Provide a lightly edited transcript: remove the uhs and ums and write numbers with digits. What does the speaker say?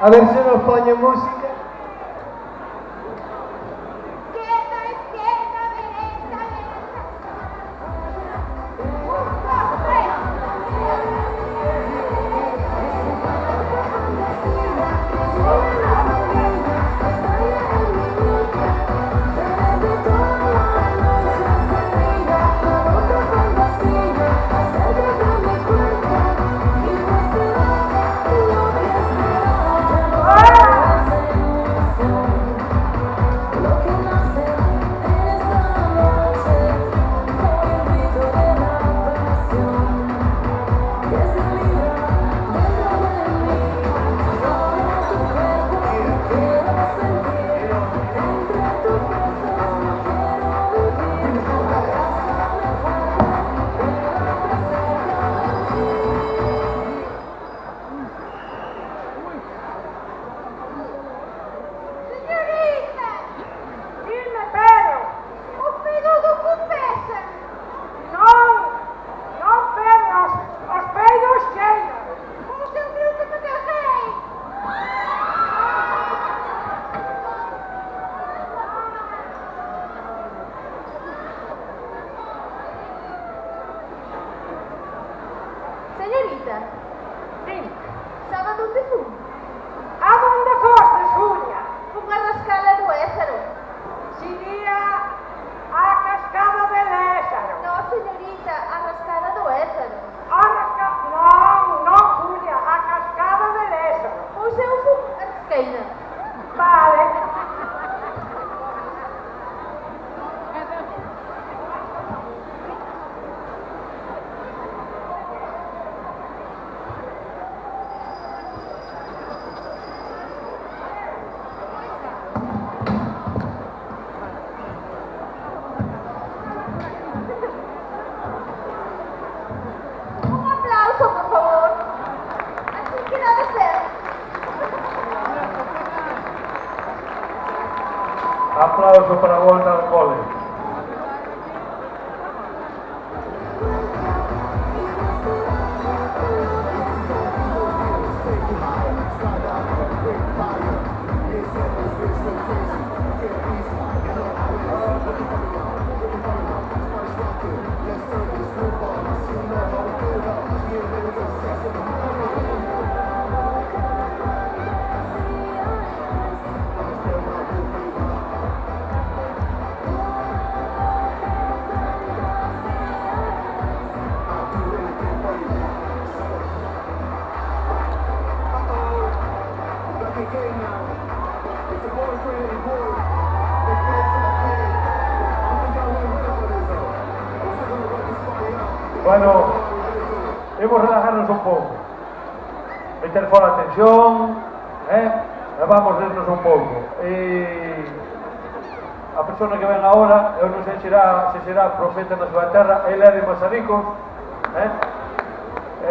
A ver se nos poñen música. Señorita, Dime, sabe onde fun? a onde fostes, Julia? Fun a Rascala do Ézaro. Sería a cascada de Lézaro. No, señorita, a Rascala do Ézaro. Non, non, Julia, a cascada de Lézaro. Pois eu fun a Rasqueira. Vale. Un aplauso, por favor. Así que debe ser. Aplauso para a volta ao cole. Bueno, imos relajarnos un pouco, meter fora a tensión, e vamos rirnos un pouco. A persona que ven agora, eu non sei se será profeta na súa terra, ele é de Mazaricos,